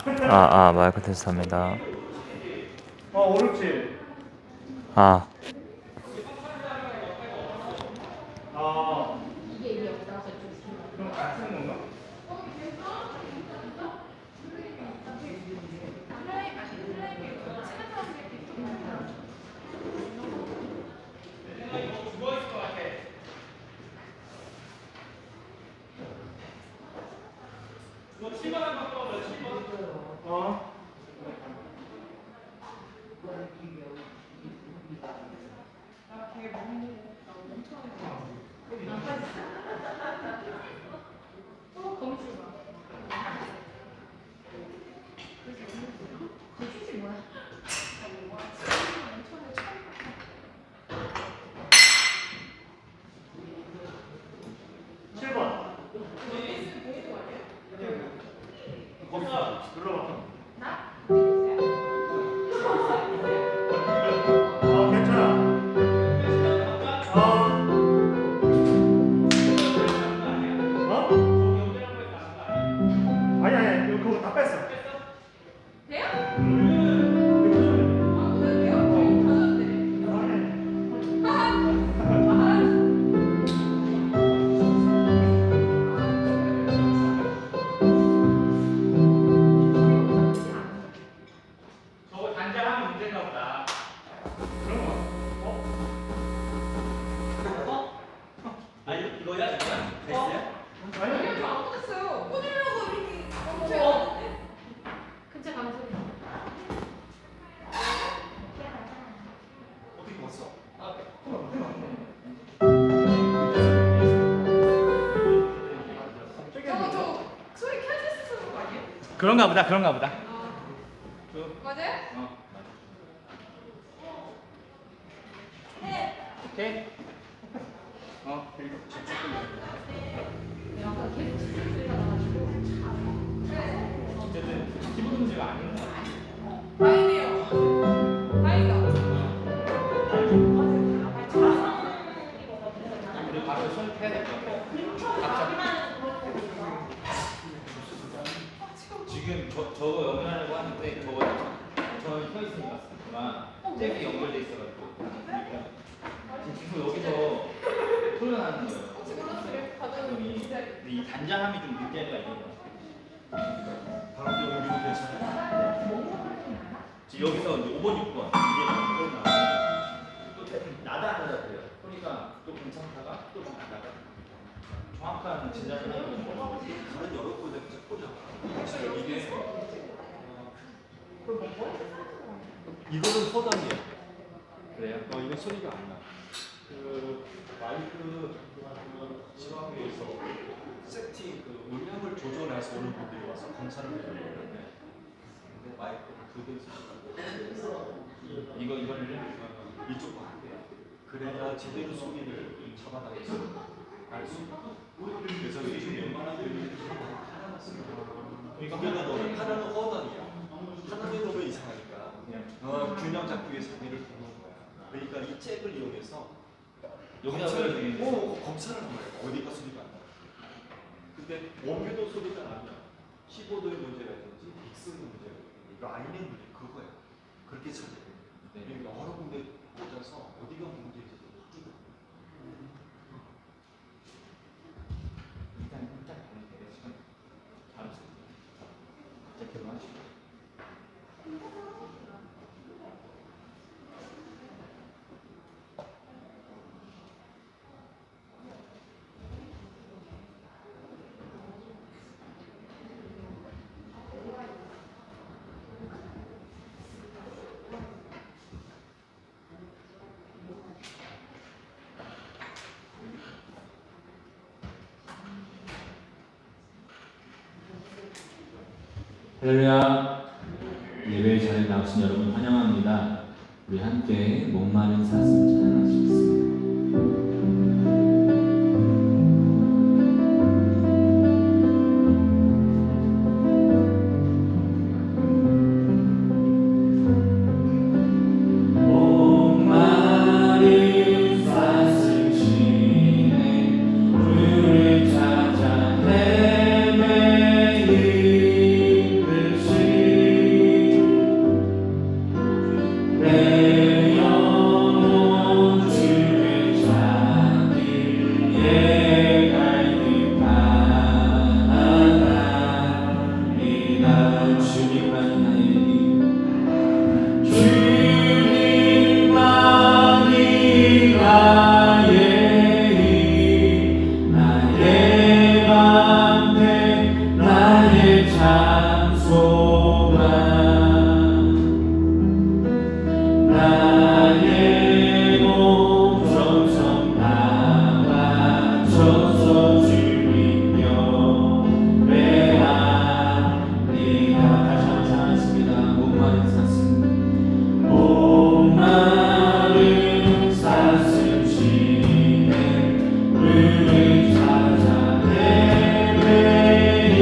마이크 테스트합니다. 어렵지. 아, 아, 그럼 같은 건가? 어? 거기서 눌러봐. 괜찮아. 아니, 이거 그거 다 뺐어. 저거 단장하면 문제인가 보다. 그런 거. 아니 이거야 지금? 베이스야? 아니, 어떻게 봤어? 그런가 보다. 그런가 보다. 맞아요? 오케이. 내가 아까 계속 집중 소리가 나가지고 어쨌든 기본 문제가 아닌 거 같아. 다행이네요. 다행이다. 우리 바로 손 해야 될 것 같아. 지금 저거 연결하려고 하는데 저는 켜 있으니까 그만 잭이 연결돼 있어가지고 그러니까 지금 여기서 소리가 나는 거예요. 혹시 몰랐어요? 그러니 근데 이 단장함이 좀 느끼할 때가 있는 거야. 바람도 여기도 괜찮아. 지금 여기서 이제 5번, 6번 이게 막 소리 나고 또 나다 안 나다 그래요. 그러니까 또 괜찮다가 또 나다가 정확한 제작을 해야 되는 거예요. 다른 여러 곳에 꽂아. 이게 이거는 서단이야. 그래요? 이거 소리가 안 나. 그 마이크 지방에서 세팅 그 음량을 조절해서 오는 분들이 와서 검사를 해요. 근데 마이크를 그대로 쓰시고 이거를 이쪽 봐. 그래야 제대로 소리를 잡아당겨서 알수 있고. 그래서 요즘 웬만한 분들이 그러니까 너는 하나는 허단이야. 하나는 너무 이상하니까 균형 잡기 위해서 자기를 두는 거야. 그러니까 이 잭을 이용해서 여기다 검사를 한 거야. 어디가 소리가 안 나. 근데 원규도 소리가 나면 키보드의 문제가 있는지 믹스의 문제가 있는지 라인의 문제 그거야. 그렇게 찾아야 돼. 그러니까 여러 군데 꽂아서 어디가 문제인지 일단 지금 알았어. 이제 결혼하시고. 할렐루야. 예배 자리에 나오신 여러분 환영합니다. 우리 함께 목마른 사슴 찬양하시겠습니다. 그 소망 나의 몸 정성 다 바쳐서 주님 영배하리라. 다시 한번 찬양하겠습니다. 목마른 사슴 목마른 사슴 쉬는 물을 찾아 헤매이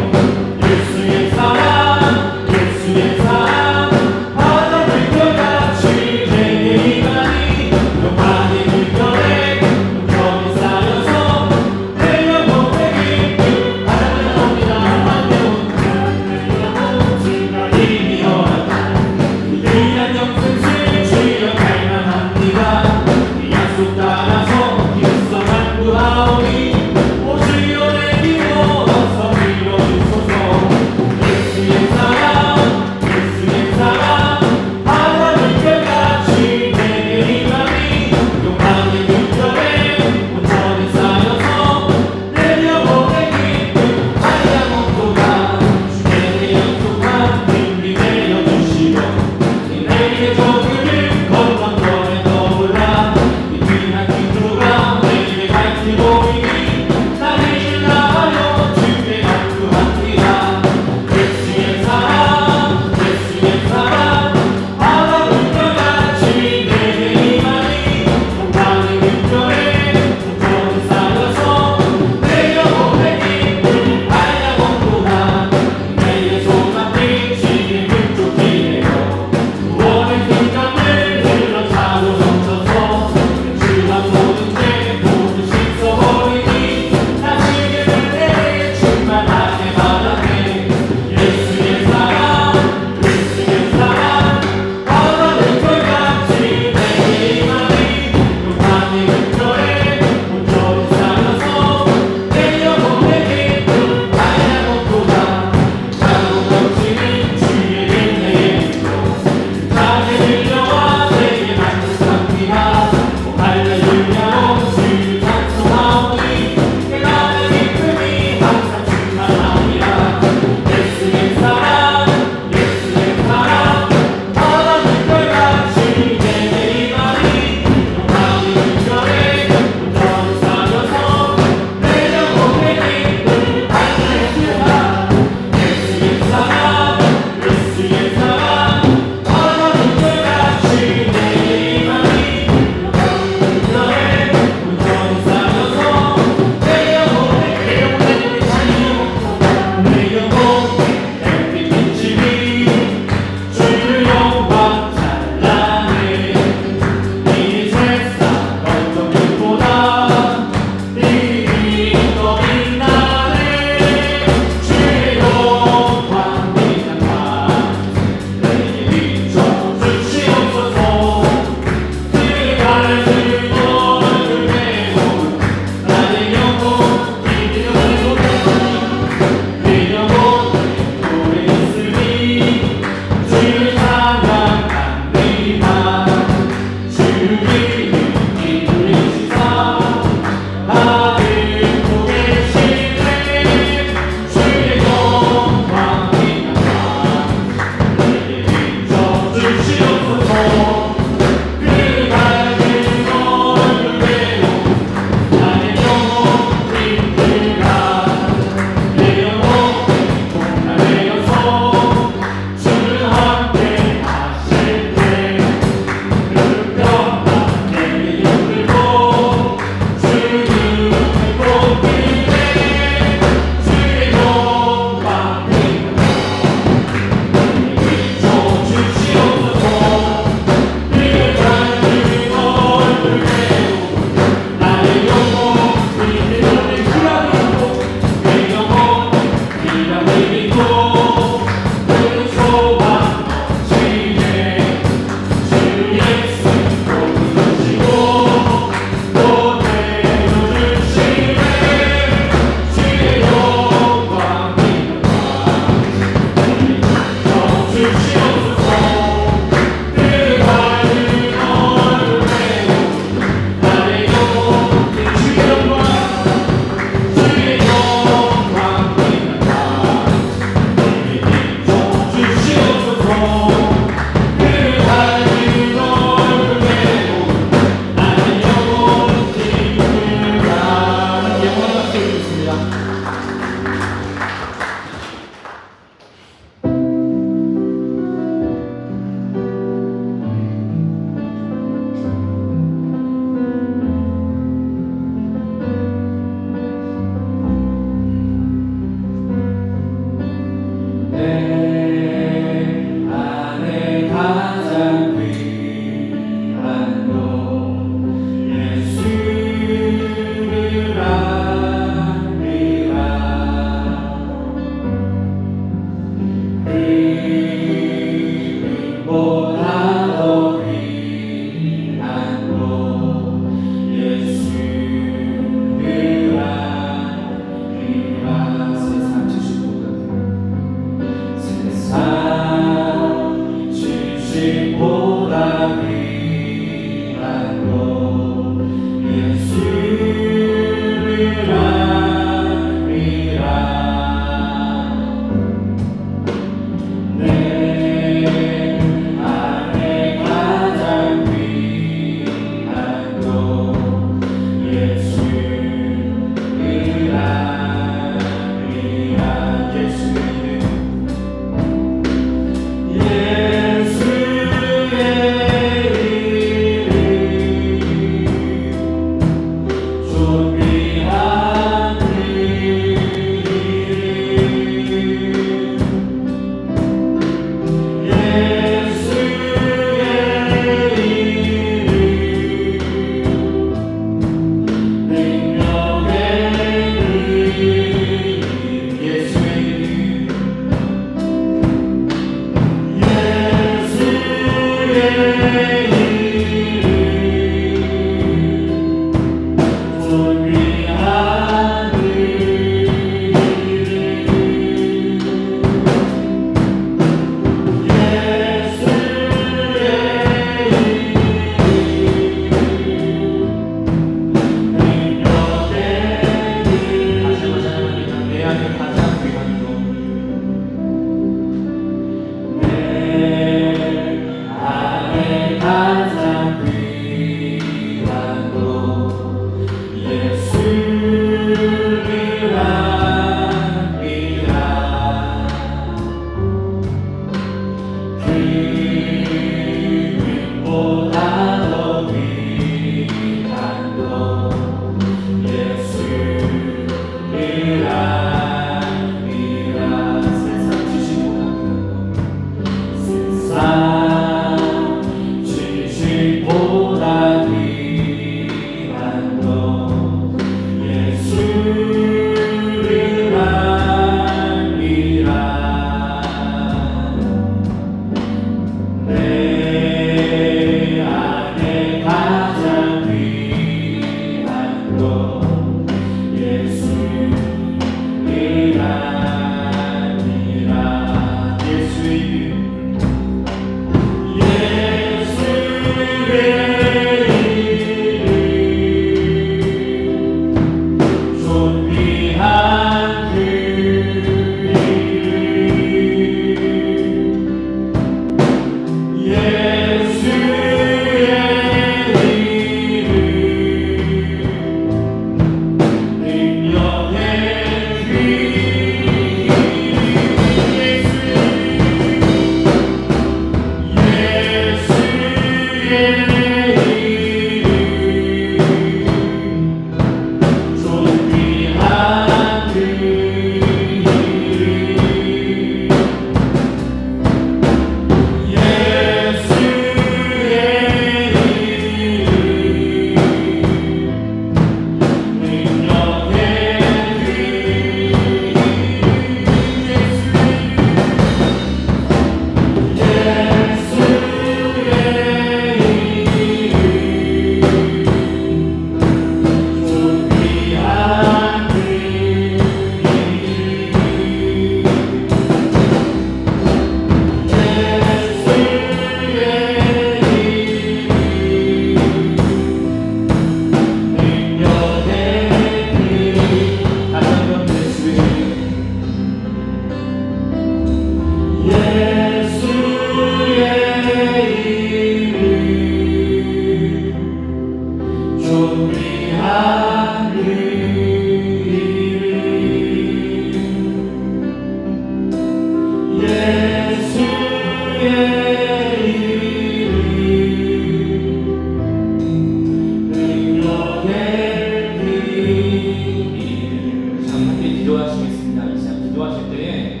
기도하시겠습니다. 이 시간 기도하실 때에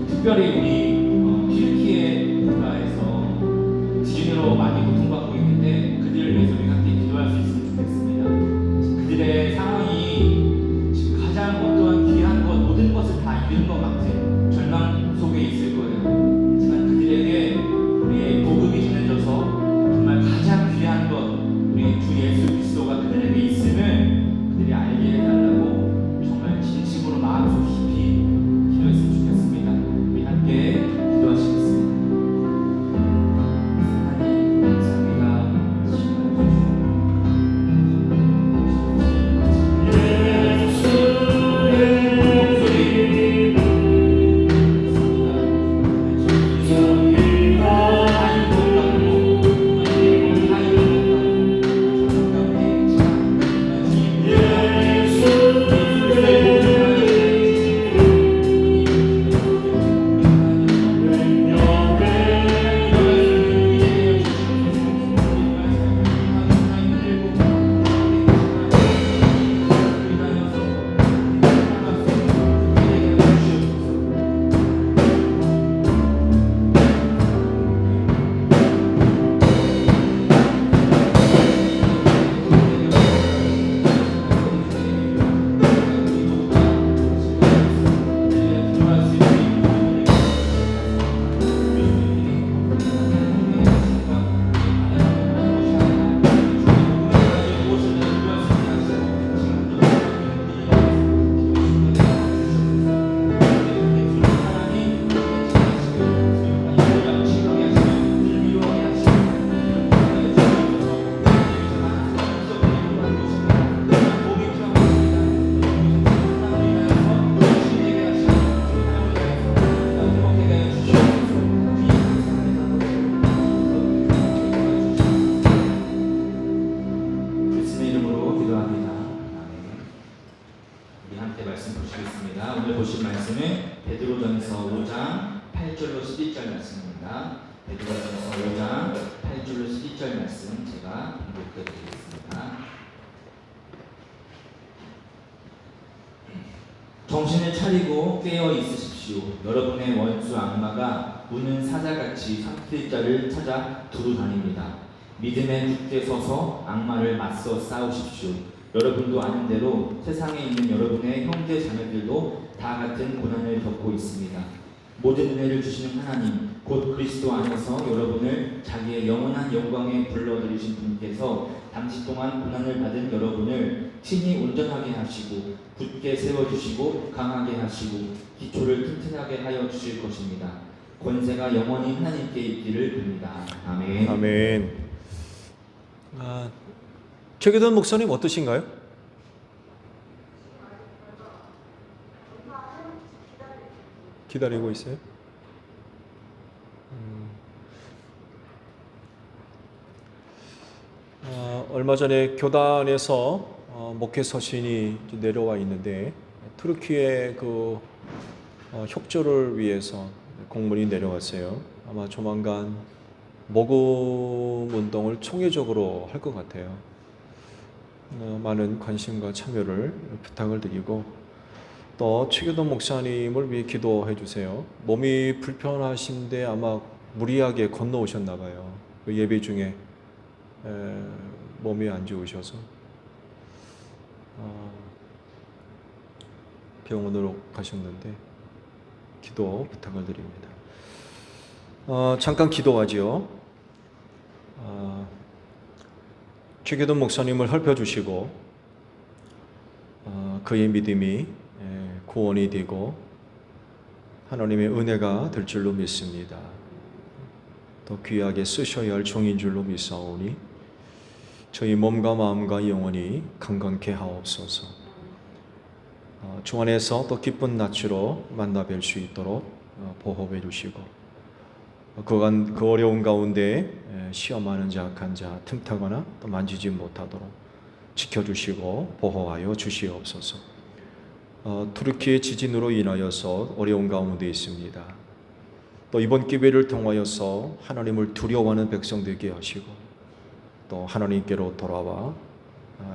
특별히 우리 11절 말씀입니다. 베드로전서 5장 8절로 11절 말씀 제가 읽게 드리겠습니다. 정신을 차리고 깨어 있으십시오. 여러분의 원수 악마가 우는 사자같이 삼킬 자를 찾아 두루 다닙니다. 믿음에 굳게 서서 악마를 맞서 싸우십시오. 여러분도 아는 대로 세상에 있는 여러분의 형제 자매들도 다 같은 고난을 겪고 있습니다. 모든 은혜를 주시는 하나님, 곧 그리스도 안에서 여러분을 자기의 영원한 영광에 불러들이신 분께서 당시 동안 고난을 받은 여러분을 친히 온전하게 하시고 굳게 세워주시고 강하게 하시고 기초를 튼튼하게 하여 주실 것입니다. 권세가 영원히 하나님께 있기를 빕니다. 아멘. 아멘. 최기돈 목사님 어떠신가요? 기다리고 있어요? 얼마 전에 교단에서 목회 서신이 내려와 있는데 투르키의 그 협조를 위해서 공문이 내려왔어요. 아마 조만간 모금 운동을 총회적으로 할 것 같아요. 많은 관심과 참여를 부탁을 드리고 또 최기돈 목사님을 위해 기도해 주세요. 몸이 불편하신데 아마 무리하게 건너오셨나 봐요. 그 예배 중에 몸이 안 좋으셔서 병원으로 가셨는데 기도 부탁을 드립니다. 잠깐 기도하지요. 최기돈 목사님을 헐펴주시고 그의 믿음이 구원이 되고 하나님의 은혜가 될 줄로 믿습니다. 더 귀하게 쓰셔야 할 종인 줄로 믿사오니 저희 몸과 마음과 영혼이 건강케 하옵소서. 주 안에서 또 기쁜 낯으로 만나 뵐 수 있도록 보호해 주시고 그 어려운 가운데 시험하는 자, 악한 자 틈타거나 또 만지지 못하도록 지켜주시고 보호하여 주시옵소서. 투르키의 지진으로 인하여서 어려운 가운데 있습니다. 또 이번 기회를 통하여서 하나님을 두려워하는 백성 되게 하시고 또 하나님께로 돌아와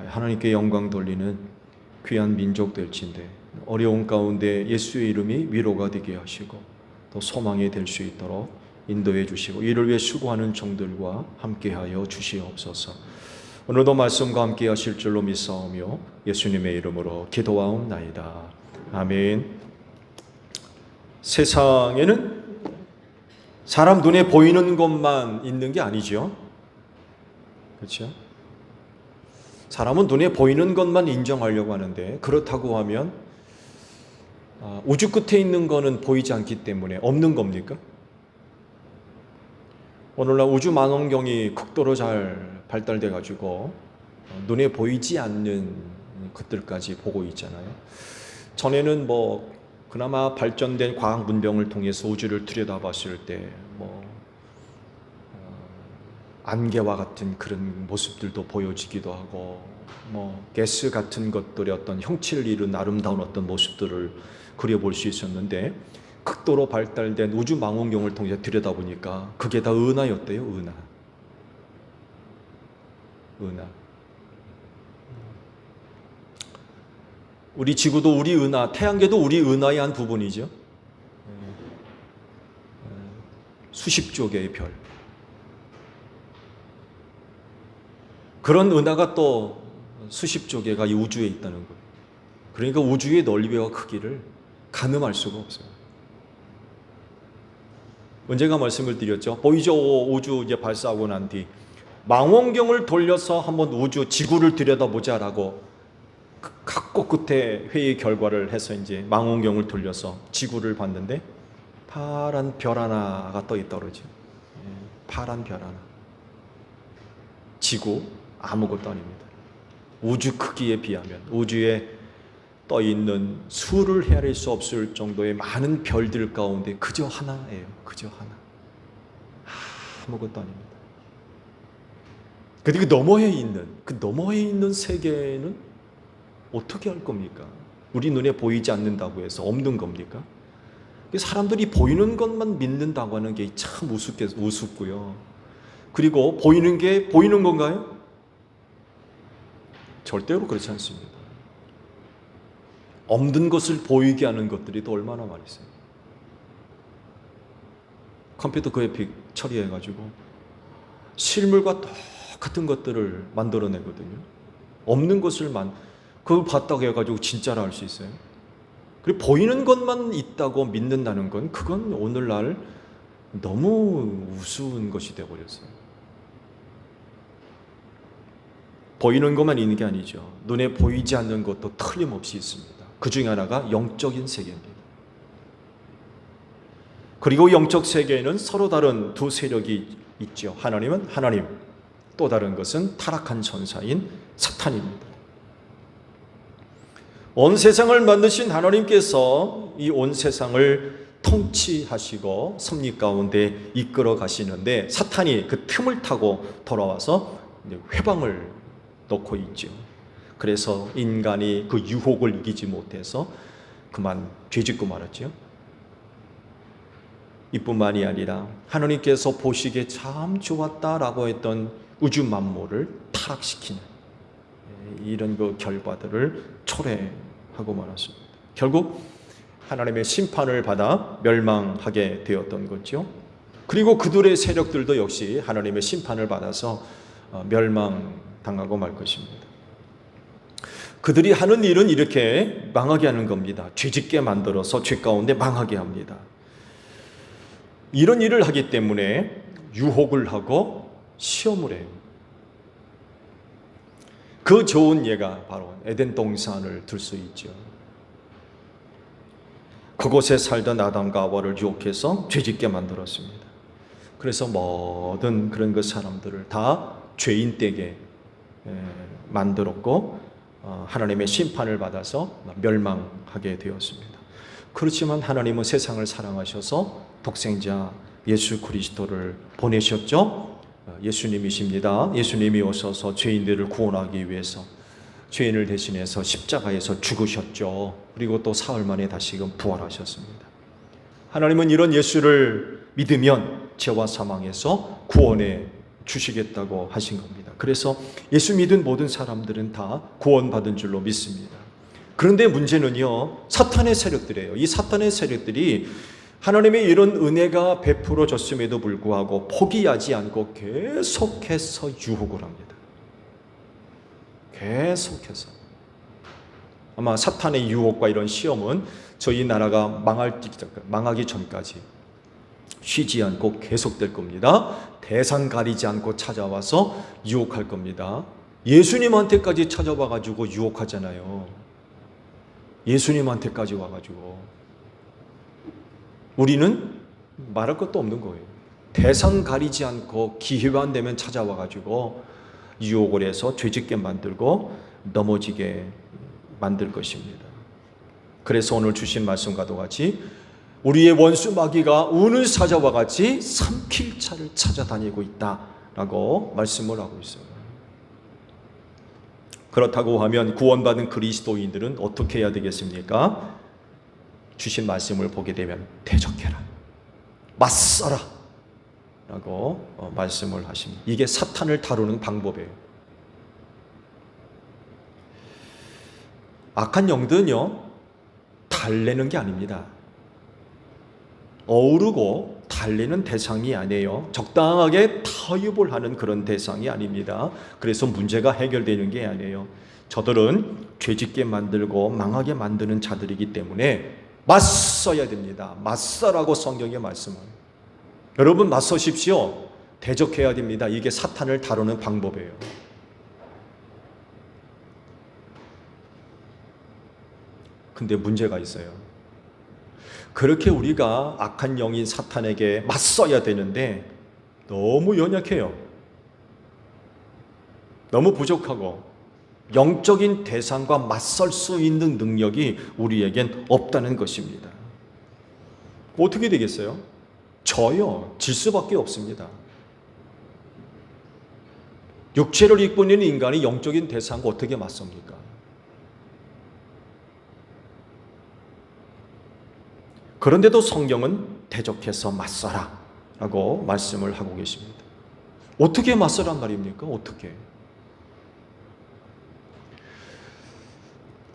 하나님께 영광 돌리는 귀한 민족 될진데 어려운 가운데 예수의 이름이 위로가 되게 하시고 또 소망이 될 수 있도록 인도해 주시고 이를 위해 수고하는 종들과 함께하여 주시옵소서. 오늘도 말씀과 함께 하실 줄로 믿사오며 예수님의 이름으로 기도하옵나이다. 아멘. 세상에는 사람 눈에 보이는 것만 있는 게 아니죠. 그렇죠? 사람은 눈에 보이는 것만 인정하려고 하는데 그렇다고 하면 우주 끝에 있는 거는 보이지 않기 때문에 없는 겁니까? 오늘날 우주 망원경이 극도로 잘 발달돼 가지고 눈에 보이지 않는 것들까지 보고 있잖아요. 전에는 뭐 그나마 발전된 과학 문명을 통해서 우주를 들여다봤을 때 뭐 안개와 같은 그런 모습들도 보여지기도 하고 뭐 가스 같은 것들의 어떤 형체를 이룬 아름다운 어떤 모습들을 그려볼 수 있었는데 극도로 발달된 우주 망원경을 통해 들여다보니까 그게 다 은하였대요. 은하. 우리 지구도 우리 은하, 태양계도 우리 은하의 한 부분이죠. 수십조 개의 별. 그런 은하가 또 수십조 개가 이 우주에 있다는 거예요. 그러니까 우주의 넓이와 크기를 가늠할 수가 없어요. 언젠가 말씀을 드렸죠. 보이저 5 우주 이제 발사하고 난 뒤 망원경을 돌려서 한번 우주 지구를 들여다보자라고 각고 끝에 회의 결과를 해서 이제 망원경을 돌려서 지구를 봤는데 파란 별 하나가 떠 있더라고요. 파란 별 하나. 지구 아무것도 아닙니다. 우주 크기에 비하면 우주에 떠 있는 수를 헤아릴 수 없을 정도의 많은 별들 가운데 그저 하나예요. 그저 하나. 아무것도 아닙니다. 근데 그 너머에 있는 세계는 어떻게 할 겁니까? 우리 눈에 보이지 않는다고 해서 없는 겁니까? 사람들이 보이는 것만 믿는다고 하는 게 참 우습고요. 그리고 보이는 게 보이는 건가요? 절대로 그렇지 않습니다. 없는 것을 보이게 하는 것들이 또 얼마나 많이 있어요. 컴퓨터 그래픽 처리해가지고 실물과 똑같은 것들을 만들어내거든요. 없는 것을 그걸 봤다고 해가지고 진짜라 할 수 있어요. 그리고 보이는 것만 있다고 믿는다는 건 그건 오늘날 너무 우스운 것이 되어버렸어요. 보이는 것만 있는 게 아니죠. 눈에 보이지 않는 것도 틀림없이 있습니다. 그 중에 하나가 영적인 세계입니다. 그리고 영적 세계에는 서로 다른 두 세력이 있죠. 하나님은 하나님, 또 다른 것은 타락한 천사인 사탄입니다. 온 세상을 만드신 하나님께서 이 온 세상을 통치하시고 섭리 가운데 이끌어 가시는데 사탄이 그 틈을 타고 돌아와서 회방을 놓고 있죠. 그래서 인간이 그 유혹을 이기지 못해서 그만 죄짓고 말았죠. 이뿐만이 아니라 하나님께서 보시기에 참 좋았다라고 했던 우주 만물을 타락시키는 이런 그 결과들을 초래하고 말았습니다. 결국 하나님의 심판을 받아 멸망하게 되었던 거죠. 그리고 그들의 세력들도 역시 하나님의 심판을 받아서 멸망당하고 말 것입니다. 그들이 하는 일은 이렇게 망하게 하는 겁니다. 죄짓게 만들어서 죄 가운데 망하게 합니다. 이런 일을 하기 때문에 유혹을 하고 시험을 해요. 그 좋은 예가 바로 에덴 동산을 들 수 있죠. 그곳에 살던 아담과 하와를 유혹해서 죄짓게 만들었습니다. 그래서 모든 그런 그 사람들을 다 죄인되게 만들었고 하나님의 심판을 받아서 멸망하게 되었습니다. 그렇지만 하나님은 세상을 사랑하셔서 독생자 예수 그리스도를 보내셨죠. 예수님이십니다. 예수님이 오셔서 죄인들을 구원하기 위해서 죄인을 대신해서 십자가에서 죽으셨죠. 그리고 또 사흘 만에 다시금 부활하셨습니다. 하나님은 이런 예수를 믿으면 죄와 사망에서 구원해 주시겠다고 하신 겁니다. 그래서 예수 믿은 모든 사람들은 다 구원받은 줄로 믿습니다. 그런데 문제는요, 사탄의 세력들이에요. 이 사탄의 세력들이 하나님의 이런 은혜가 베풀어졌음에도 불구하고 포기하지 않고 계속해서 유혹을 합니다. 계속해서. 아마 사탄의 유혹과 이런 시험은 저희 나라가 망하기 전까지 쉬지 않고 계속될 겁니다. 대상 가리지 않고 찾아와서 유혹할 겁니다. 예수님한테까지 찾아와가지고 유혹하잖아요. 예수님한테까지 와가지고. 우리는 말할 것도 없는 거예요. 대상 가리지 않고 기회만 되면 찾아와가지고 유혹을 해서 죄짓게 만들고 넘어지게 만들 것입니다. 그래서 오늘 주신 말씀과도 같이 우리의 원수 마귀가 운을 사자와 같이 삼킬 차를 찾아다니고 있다라고 말씀을 하고 있어요. 그렇다고 하면 구원받은 그리스도인들은 어떻게 해야 되겠습니까? 주신 말씀을 보게 되면 대적해라, 맞서라 라고 말씀을 하십니다. 이게 사탄을 다루는 방법이에요. 악한 영들은요, 달래는 게 아닙니다. 어우르고 달래는 대상이 아니에요. 적당하게 타협을 하는 그런 대상이 아닙니다. 그래서 문제가 해결되는 게 아니에요. 저들은 죄짓게 만들고 망하게 만드는 자들이기 때문에 맞서야 됩니다. 맞서라고 성경에 말씀합니다. 여러분 맞서십시오. 대적해야 됩니다. 이게 사탄을 다루는 방법이에요. 근데 문제가 있어요. 그렇게 우리가 악한 영인 사탄에게 맞서야 되는데 너무 연약해요. 너무 부족하고 영적인 대상과 맞설 수 있는 능력이 우리에겐 없다는 것입니다. 어떻게 되겠어요? 져요. 질 수밖에 없습니다. 육체를 입고 있는 인간이 영적인 대상과 어떻게 맞섭니까? 그런데도 성경은 대적해서 맞서라 라고 말씀을 하고 계십니다. 어떻게 맞서란 말입니까? 어떻게?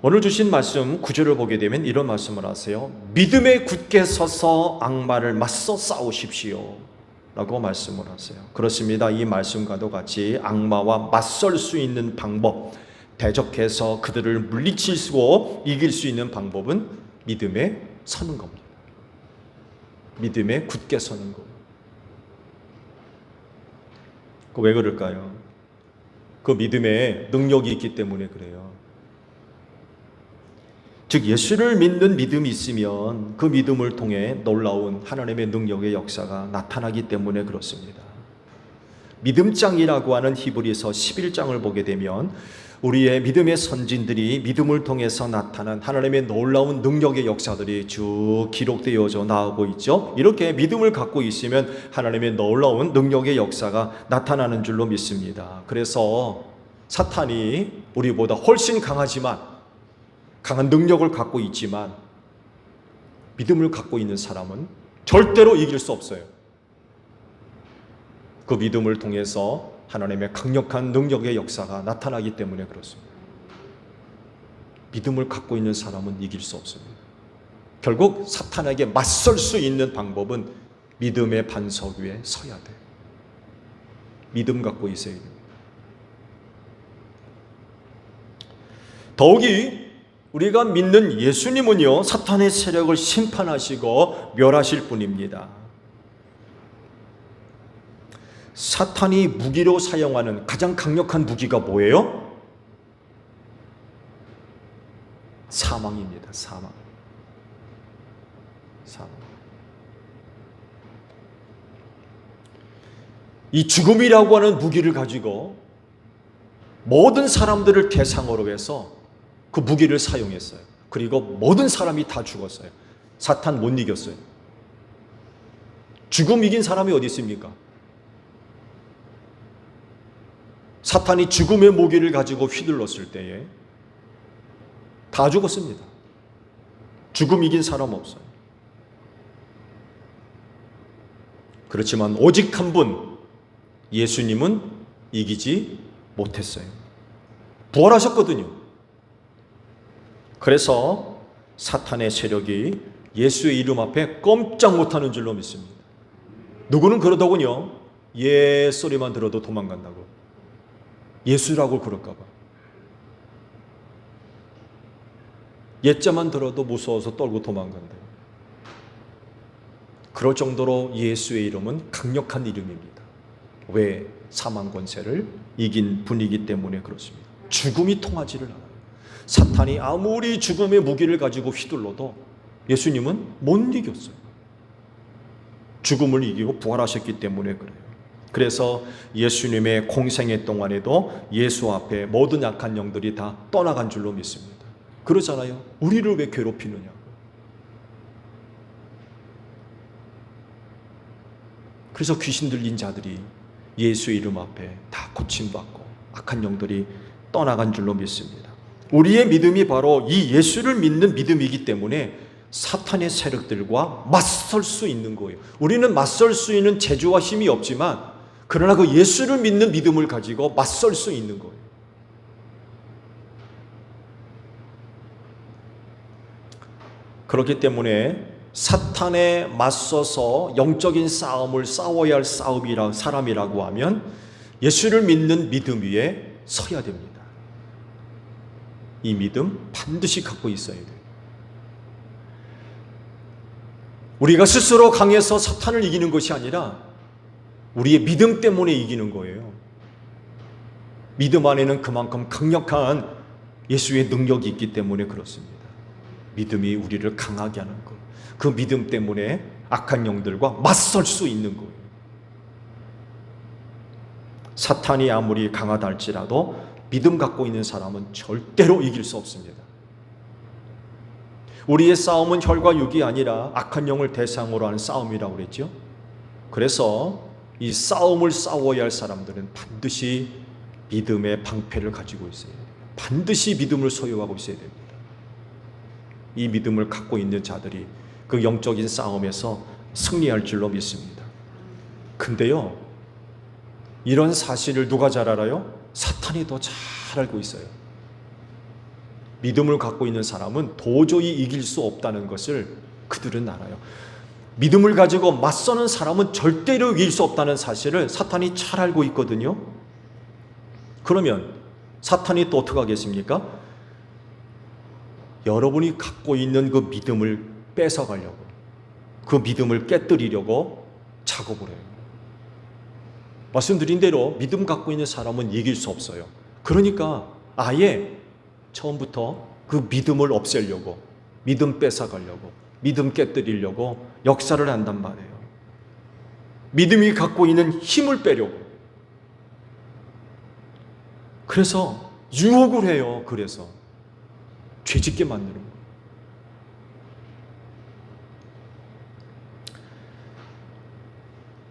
오늘 주신 말씀 9절을 보게 되면 이런 말씀을 하세요. 믿음에 굳게 서서 악마를 맞서 싸우십시오 라고 말씀을 하세요. 그렇습니다. 이 말씀과도 같이 악마와 맞설 수 있는 방법, 대적해서 그들을 물리치고 이길 수 있는 방법은 믿음에 서는 겁니다. 믿음에 굳게 서는 겁니다. 왜 그럴까요? 그 믿음에 능력이 있기 때문에 그래요. 즉 예수를 믿는 믿음이 있으면 그 믿음을 통해 놀라운 하나님의 능력의 역사가 나타나기 때문에 그렇습니다. 믿음장이라고 하는 히브리서 11장을 보게 되면 우리의 믿음의 선진들이 믿음을 통해서 나타난 하나님의 놀라운 능력의 역사들이 쭉 기록되어져 나오고 있죠. 이렇게 믿음을 갖고 있으면 하나님의 놀라운 능력의 역사가 나타나는 줄로 믿습니다. 그래서 사탄이 우리보다 훨씬 강한 능력을 갖고 있지만 믿음을 갖고 있는 사람은 절대로 이길 수 없어요. 그 믿음을 통해서 하나님의 강력한 능력의 역사가 나타나기 때문에 그렇습니다. 믿음을 갖고 있는 사람은 이길 수 없습니다. 결국 사탄에게 맞설 수 있는 방법은 믿음의 반석 위에 서야 돼요. 믿음 갖고 있어야 됩니다. 더욱이 우리가 믿는 예수님은요, 사탄의 세력을 심판하시고 멸하실 분입니다. 사탄이 무기로 사용하는 가장 강력한 무기가 뭐예요? 사망입니다. 사망. 이 죽음이라고 하는 무기를 가지고 모든 사람들을 대상으로 해서 그 무기를 사용했어요. 그리고 모든 사람이 다 죽었어요. 사탄 못 이겼어요. 죽음 이긴 사람이 어디 있습니까? 사탄이 죽음의 무기를 가지고 휘둘렀을 때에 다 죽었습니다. 죽음 이긴 사람 없어요. 그렇지만 오직 한 분, 예수님은 이기지 못했어요. 부활하셨거든요. 그래서 사탄의 세력이 예수의 이름 앞에 꼼짝 못하는 줄로 믿습니다. 누구는 그러더군요. 예 소리만 들어도 도망간다고. 예수라고 그럴까 봐. 예자만 들어도 무서워서 떨고 도망간다. 그럴 정도로 예수의 이름은 강력한 이름입니다. 왜? 사망 권세를 이긴 분이기 때문에 그렇습니다. 죽음이 통하지를 않아요. 사탄이 아무리 죽음의 무기를 가지고 휘둘러도 예수님은 못 이겼어요. 죽음을 이기고 부활하셨기 때문에 그래요. 그래서 예수님의 공생애 동안에도 예수 앞에 모든 약한 영들이 다 떠나간 줄로 믿습니다. 그러잖아요. 우리를 왜 괴롭히느냐. 그래서 귀신 들린 자들이 예수의 이름 앞에 다 고침받고 악한 영들이 떠나간 줄로 믿습니다. 우리의 믿음이 바로 이 예수를 믿는 믿음이기 때문에 사탄의 세력들과 맞설 수 있는 거예요. 우리는 맞설 수 있는 재주와 힘이 없지만 그러나 그 예수를 믿는 믿음을 가지고 맞설 수 있는 거예요. 그렇기 때문에 사탄에 맞서서 영적인 싸움을 싸워야 할 사람이라고 하면 예수를 믿는 믿음 위에 서야 됩니다. 이 믿음 반드시 갖고 있어야 돼요. 우리가 스스로 강해서 사탄을 이기는 것이 아니라 우리의 믿음 때문에 이기는 거예요. 믿음 안에는 그만큼 강력한 예수의 능력이 있기 때문에 그렇습니다. 믿음이 우리를 강하게 하는 것. 그 믿음 때문에 악한 영들과 맞설 수 있는 거예요. 사탄이 아무리 강하다 할지라도 믿음 갖고 있는 사람은 절대로 이길 수 없습니다. 우리의 싸움은 혈과 육이 아니라 악한 영을 대상으로 하는 싸움이라고 그랬죠. 그래서 이 싸움을 싸워야 할 사람들은 반드시 믿음의 방패를 가지고 있어야 돼요. 반드시 믿음을 소유하고 있어야 됩니다. 이 믿음을 갖고 있는 자들이 그 영적인 싸움에서 승리할 줄로 믿습니다. 근데요, 이런 사실을 누가 잘 알아요? 사탄이 더 잘 알고 있어요. 믿음을 갖고 있는 사람은 도저히 이길 수 없다는 것을 그들은 알아요. 믿음을 가지고 맞서는 사람은 절대로 이길 수 없다는 사실을 사탄이 잘 알고 있거든요. 그러면 사탄이 또 어떻게 하겠습니까? 여러분이 갖고 있는 그 믿음을 뺏어가려고, 그 믿음을 깨뜨리려고 작업을 해요. 말씀드린 대로 믿음 갖고 있는 사람은 이길 수 없어요. 그러니까 아예 처음부터 그 믿음을 없애려고, 믿음 뺏어가려고, 믿음 깨뜨리려고 역사를 한단 말이에요. 믿음이 갖고 있는 힘을 빼려고. 그래서 유혹을 해요. 그래서 죄짓게 만드는 거예요.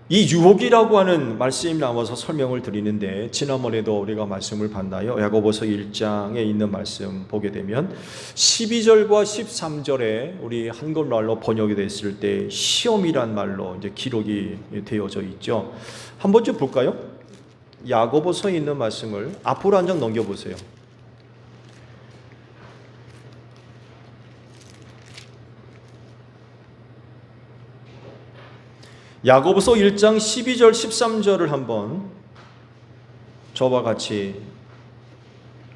이 유혹이라고 하는 말씀이 나와서 설명을 드리는데, 지난번에도 우리가 말씀을 봤나요? 야고보서 1장에 있는 말씀 보게 되면 12절과 13절에 우리 한글말로 번역이 됐을 때 시험이란 말로 이제 기록이 되어져 있죠. 한번 좀 볼까요? 야고보서에 있는 말씀을 앞으로 한 장 넘겨보세요. 야고보서 1장 12절 13절을 한번 저와 같이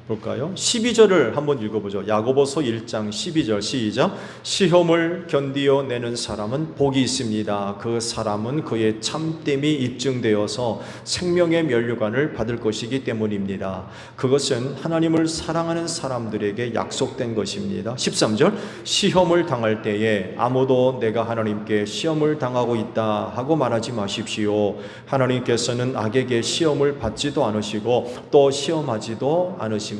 볼까요? 12절을 한번 읽어보죠. 야고보서 1장 12절 시작. 시험을 견디어 내는 사람은 복이 있습니다. 그 사람은 그의 참됨이 입증되어서 생명의 면류관을 받을 것이기 때문입니다. 그것은 하나님을 사랑하는 사람들에게 약속된 것입니다. 13절 시험을 당할 때에 아무도 내가 하나님께 시험을 당하고 있다 하고 말하지 마십시오. 하나님께서는 악에게 시험을 받지도 않으시고 또 시험하지도 않으십니다.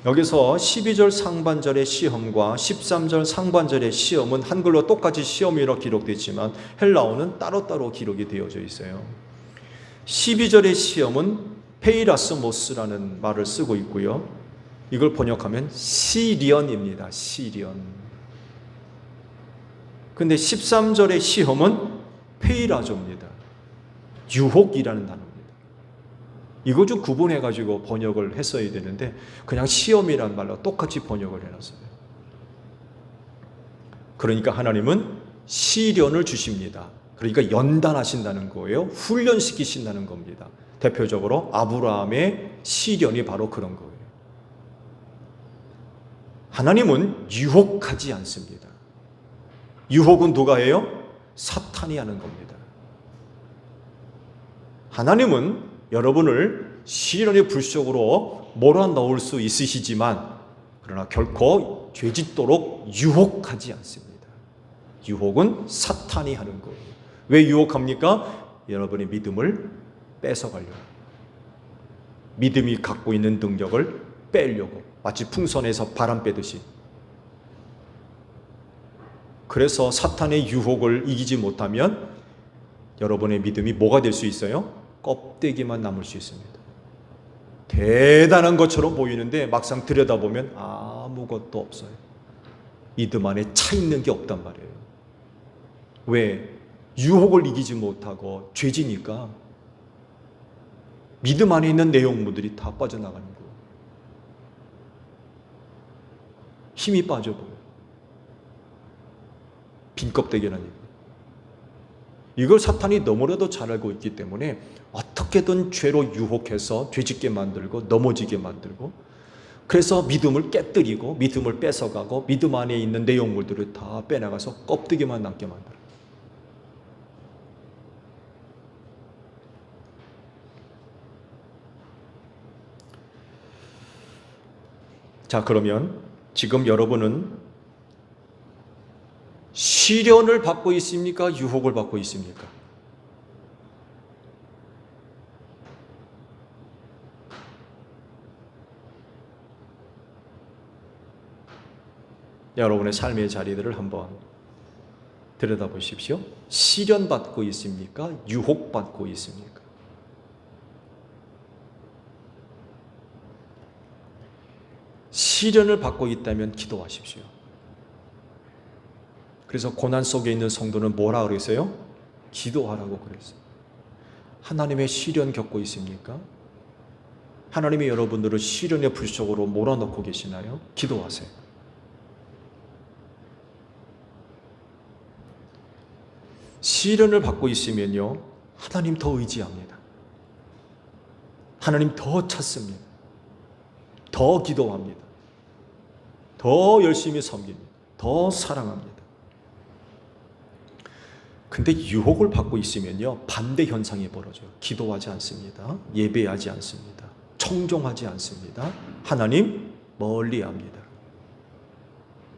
여기서 12절 상반절의 시험과 13절 상반절의 시험은 한글로 똑같이 시험이라고 기록되지만 헬라어는 따로따로 기록이 되어져 있어요. 12절의 시험은 페이라스모스라는 말을 쓰고 있고요. 이걸 번역하면 시련입니다. 시련. 근데 13절의 시험은 페이라조입니다. 유혹이라는 단어입니다. 이거 좀 구분해가지고 번역을 했어야 되는데 그냥 시험이란 말로 똑같이 번역을 해놨어요. 그러니까 하나님은 시련을 주십니다. 그러니까 연단하신다는 거예요. 훈련시키신다는 겁니다. 대표적으로 아브라함의 시련이 바로 그런 거예요. 하나님은 유혹하지 않습니다. 유혹은 누가 해요? 사탄이 하는 겁니다. 하나님은 여러분을 시련의 불 속으로 몰아넣을 수 있으시지만 그러나 결코 죄짓도록 유혹하지 않습니다. 유혹은 사탄이 하는 거예요. 왜 유혹합니까? 여러분의 믿음을 뺏어가려고, 믿음이 갖고 있는 능력을 빼려고, 마치 풍선에서 바람 빼듯이. 그래서 사탄의 유혹을 이기지 못하면 여러분의 믿음이 뭐가 될 수 있어요? 껍데기만 남을 수 있습니다. 대단한 것처럼 보이는데 막상 들여다보면 아무것도 없어요. 믿음 안에 차 있는 게 없단 말이에요. 왜? 유혹을 이기지 못하고 죄지니까 믿음 안에 있는 내용물들이 다 빠져나가는 거예요. 힘이 빠져버려요. 빈 껍데기라는 얘기예요. 이걸 사탄이 너무나도 잘 알고 있기 때문에 어떻게든 죄로 유혹해서 죄짓게 만들고 넘어지게 만들고, 그래서 믿음을 깨뜨리고 믿음을 뺏어가고 믿음 안에 있는 내용물들을 다 빼나가서 껍데기만 남게 만들어요. 자, 그러면 지금 여러분은 시련을 받고 있습니까? 유혹을 받고 있습니까? 여러분의 삶의 자리들을 한번 들여다보십시오. 시련 받고 있습니까? 유혹 받고 있습니까? 시련을 받고 있다면 기도하십시오. 그래서 고난 속에 있는 성도는 뭐라 그랬어요? 기도하라고 그랬어요. 하나님의 시련 겪고 있습니까? 하나님이 여러분들을 시련의 불속으로 몰아넣고 계시나요? 기도하세요. 시련을 받고 있으면요, 하나님 더 의지합니다. 하나님 더 찾습니다. 더 기도합니다. 더 열심히 섬깁니다. 더 사랑합니다. 근데 유혹을 받고 있으면요, 반대 현상이 벌어져요. 기도하지 않습니다. 예배하지 않습니다. 청종하지 않습니다. 하나님 멀리합니다.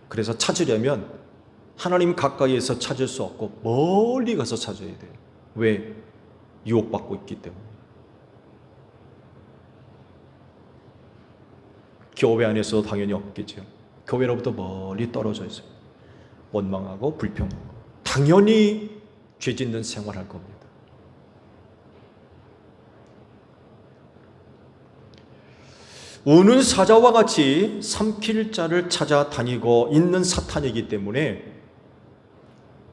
그래서 찾으려면 하나님 가까이에서 찾을 수 없고 멀리 가서 찾아야 돼요. 왜? 유혹받고 있기 때문에. 교회 안에서도 당연히 없겠죠. 교회로부터 멀리 떨어져 있어요. 원망하고 불평하고 당연히 죄 짓는 생활할 겁니다. 우는 사자와 같이 삼킬 자를 찾아다니고 있는 사탄이기 때문에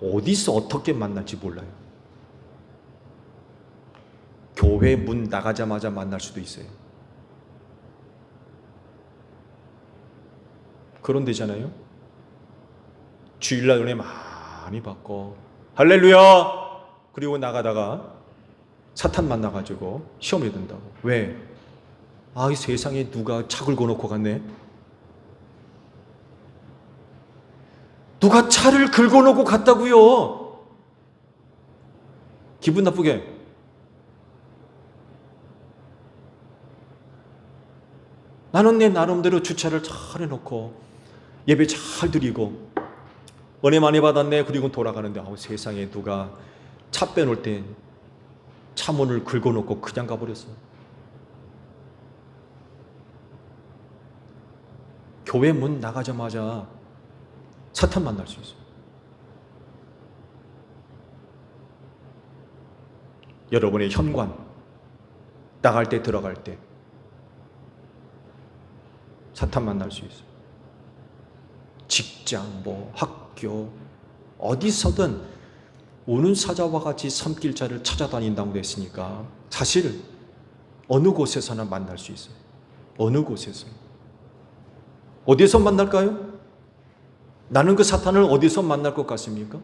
어디서 어떻게 만날지 몰라요. 교회 문 나가자마자 만날 수도 있어요. 그런 데잖아요. 주일날 은혜 많이 받고 할렐루야! 그리고 나가다가 사탄 만나가지고 시험에 든다고. 왜? 아, 이 세상에 누가 차 긁어놓고 갔네? 누가 차를 긁어놓고 갔다고요? 기분 나쁘게. 나는 내 나름대로 주차를 잘 해놓고 예배 잘 드리고 은혜 많이 받았네. 그리고 돌아가는데 세상에 누가 차 빼놓을 때 차 문을 긁어놓고 그냥 가버렸어. 교회 문 나가자마자 사탄 만날 수 있어요. 여러분의 현관 나갈 때 들어갈 때 사탄 만날 수 있어요. 직장, 학교 어디서든 우는 사자와 같이 삼킬 자를 찾아다닌다고 했으니까 사실 어느 곳에서나 만날 수 있어요. 어느 곳에서. 어디서 만날까요? 나는 그 사탄을 어디서 만날 것 같습니까?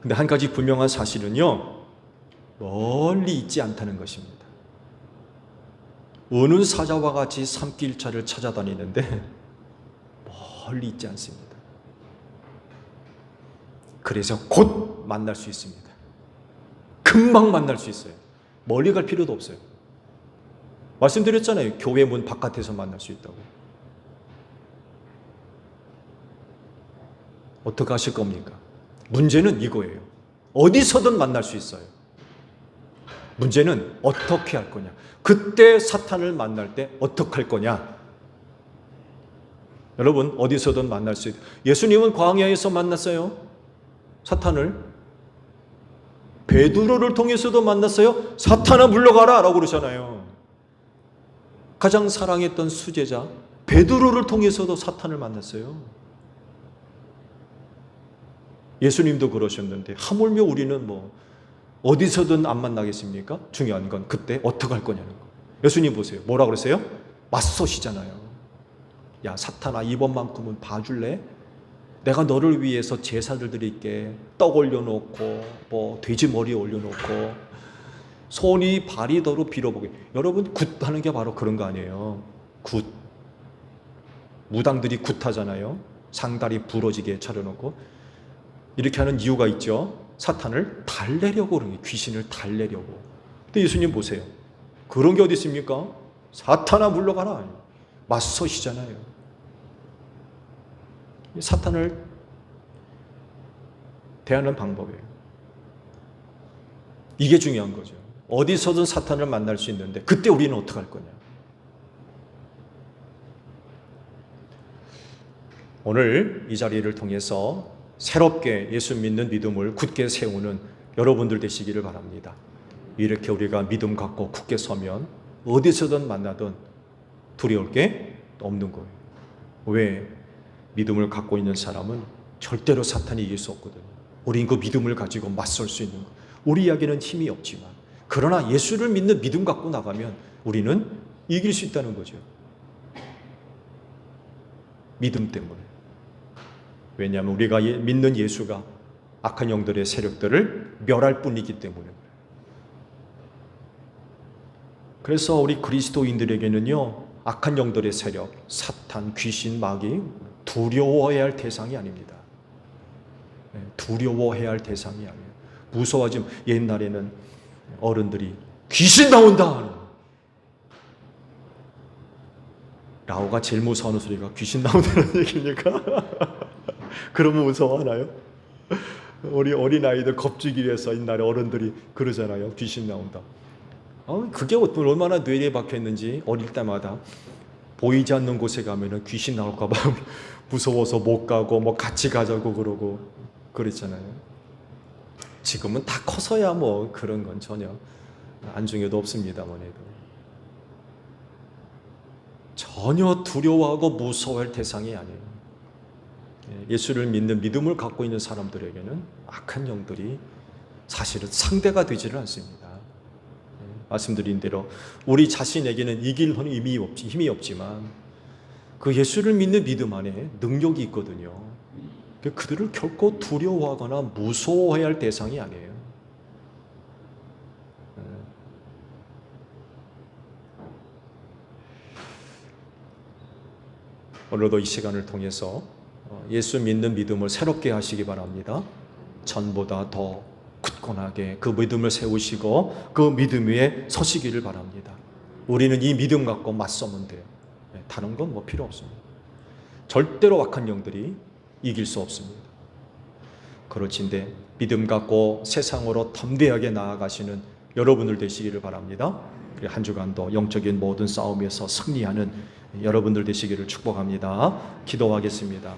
근데 한 가지 분명한 사실은요, 멀리 있지 않다는 것입니다. 우는 사자와 같이 삼킬 자를 찾아다니는데 멀리 있지 않습니다. 그래서 곧 만날 수 있습니다. 금방 만날 수 있어요. 멀리 갈 필요도 없어요. 말씀드렸잖아요. 교회 문 바깥에서 만날 수 있다고. 어떻게 하실 겁니까? 문제는 이거예요. 어디서든 만날 수 있어요. 문제는 어떻게 할 거냐. 그때 사탄을 만날 때 어떻게 할 거냐. 여러분 어디서든 만날 수 있어요. 예수님은 광야에서 만났어요. 사탄을. 베드로를 통해서도 만났어요. 사탄아 물러가라 라고 그러잖아요. 가장 사랑했던 수제자 베드로를 통해서도 사탄을 만났어요. 예수님도 그러셨는데 하물며 우리는 어디서든 안 만나겠습니까? 중요한 건 그때 어떻게 할 거냐는 거. 예수님 보세요. 뭐라 그랬어요? 맞서시잖아요. 야 사탄아 이번만큼은 봐줄래? 내가 너를 위해서 제사를 드릴게. 떡 올려놓고 돼지 머리 올려놓고 손이 발이 더러 빌어보게. 여러분 굿하는 게 바로 그런 거 아니에요. 굿. 무당들이 굿하잖아요. 상다리 부러지게 차려놓고. 이렇게 하는 이유가 있죠. 사탄을 달래려고 그러는 거예요. 귀신을 달래려고. 근데 예수님 보세요. 그런 게 어디 있습니까? 사탄아 물러가라. 맞서시잖아요. 사탄을 대하는 방법이에요. 이게 중요한 거죠. 어디서든 사탄을 만날 수 있는데 그때 우리는 어떻게 할 거냐. 오늘 이 자리를 통해서 새롭게 예수 믿는 믿음을 굳게 세우는 여러분들 되시기를 바랍니다. 이렇게 우리가 믿음 갖고 굳게 서면 어디서든 만나든 두려울 게 없는 거예요. 왜? 믿음을 갖고 있는 사람은 절대로 사탄이 이길 수 없거든요. 우린 그 믿음을 가지고 맞설 수 있는 것. 우리에게는 힘이 없지만 그러나 예수를 믿는 믿음 갖고 나가면 우리는 이길 수 있다는 거죠. 믿음 때문에. 왜냐하면 우리가 믿는 예수가 악한 영들의 세력들을 멸할 뿐이기 때문에. 그래서 우리 그리스도인들에게는요, 악한 영들의 세력, 사탄, 귀신, 마귀 두려워해야 할 대상이 아닙니다. 두려워해야 할 대상이 아니에요. 무서워하지. 옛날에는 어른들이 귀신 나온다. 라오가 제일 무서워하는 소리가 귀신 나온다는 얘기입니까? 그러면 무서워하나요? 우리 어린아이들 겁주기 위해서 옛날에 어른들이 그러잖아요. 귀신 나온다. 그게 얼마나 뇌리에 박혀있는지 어릴 때마다 보이지 않는 곳에 가면은 귀신 나올까 봐 무서워서 못 가고 뭐 같이 가자고 그러고 그랬잖아요. 지금은 다 커서야 뭐 그런 건 전혀 안중에도 없습니다만 해도 전혀 두려워하고 무서워할 대상이 아니에요. 예수를 믿는 믿음을 갖고 있는 사람들에게는 악한 영들이 사실은 상대가 되지를 않습니다. 말씀드린 대로 우리 자신에게는 이길 힘이 없지만 그 예수를 믿는 믿음 안에 능력이 있거든요. 그들을 결코 두려워하거나 무서워해야 할 대상이 아니에요. 오늘도 이 시간을 통해서 예수 믿는 믿음을 새롭게 하시기 바랍니다. 전보다 더 굳건하게 그 믿음을 세우시고 그 믿음 위에 서시기를 바랍니다. 우리는 이 믿음 갖고 맞서면 돼요. 다른 건 뭐 필요 없습니다. 절대로 악한 영들이 이길 수 없습니다. 그렇진데 믿음 갖고 세상으로 담대하게 나아가시는 여러분들 되시기를 바랍니다. 한 주간도 영적인 모든 싸움에서 승리하는 여러분들 되시기를 축복합니다. 기도하겠습니다.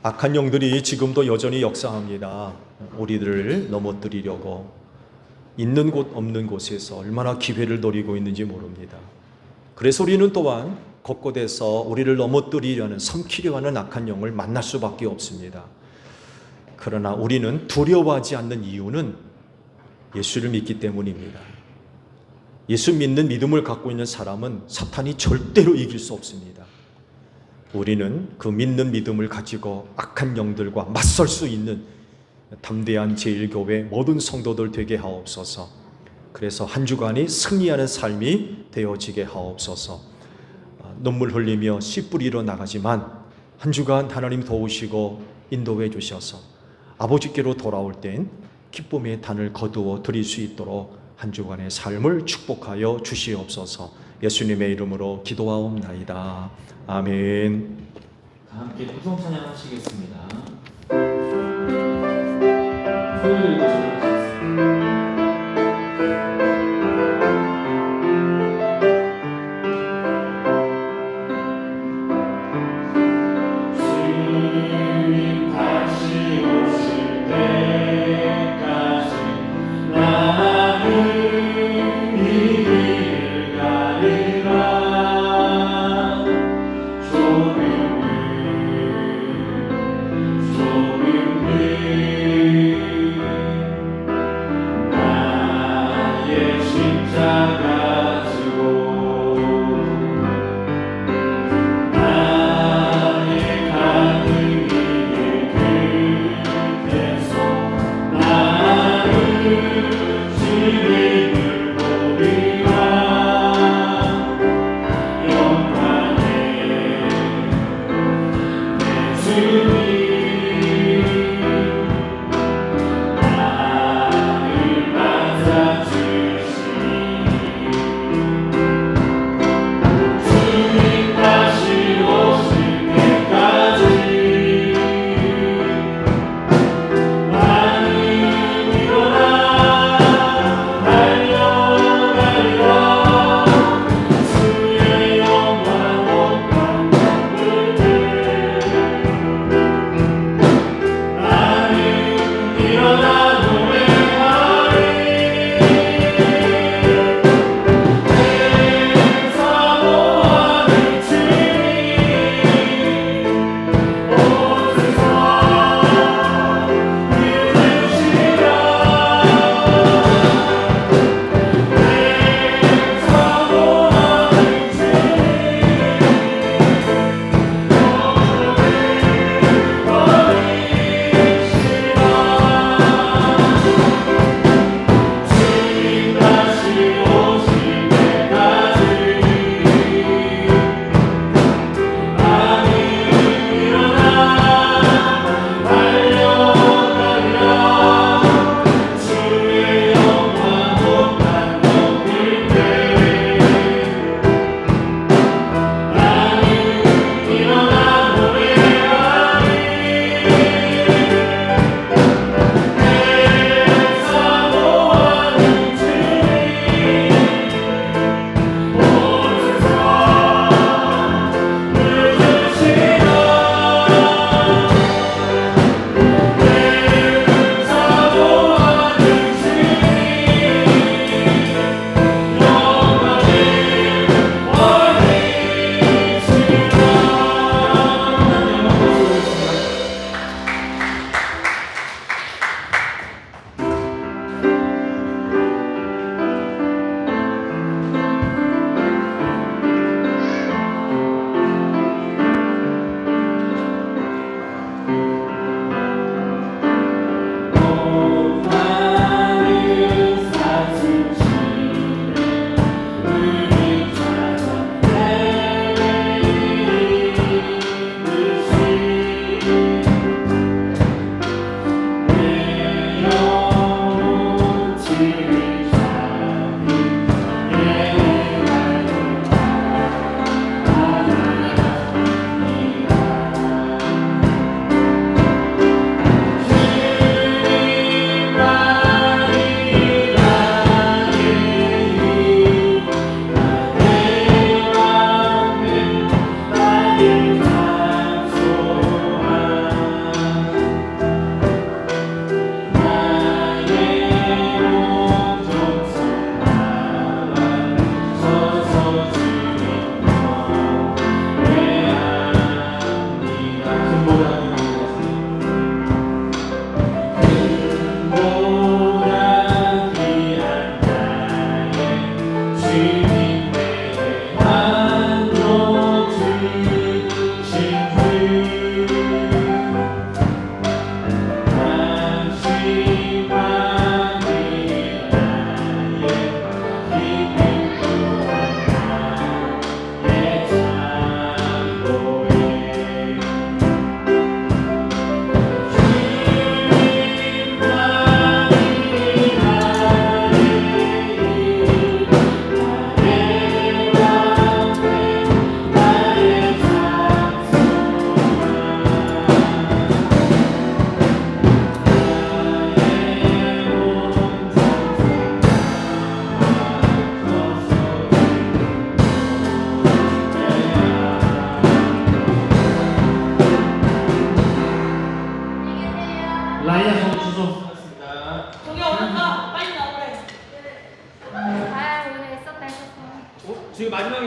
악한 영들이 지금도 여전히 역사합니다. 우리들을 넘어뜨리려고 있는 곳 없는 곳에서 얼마나 기회를 노리고 있는지 모릅니다. 그래서 우리는 또한 곳곳에서 우리를 넘어뜨리려는, 삼키려 하는 악한 영을 만날 수밖에 없습니다. 그러나 우리는 두려워하지 않는 이유는 예수를 믿기 때문입니다. 예수 믿는 믿음을 갖고 있는 사람은 사탄이 절대로 이길 수 없습니다. 우리는 그 믿는 믿음을 가지고 악한 영들과 맞설 수 있는 담대한 제1교회 모든 성도들 되게 하옵소서. 그래서 한 주간이 승리하는 삶이 되어지게 하옵소서. 눈물 흘리며 씨 뿌리러 나가지만 한 주간 하나님 도우시고 인도해 주셔서 아버지께로 돌아올 땐 기쁨의 단을 거두어 드릴 수 있도록 한 주간의 삶을 축복하여 주시옵소서. 예수님의 이름으로 기도하옵나이다. 아멘. 함께 구성 찬양하시겠습니다. 소리를 질러주세요. 일어나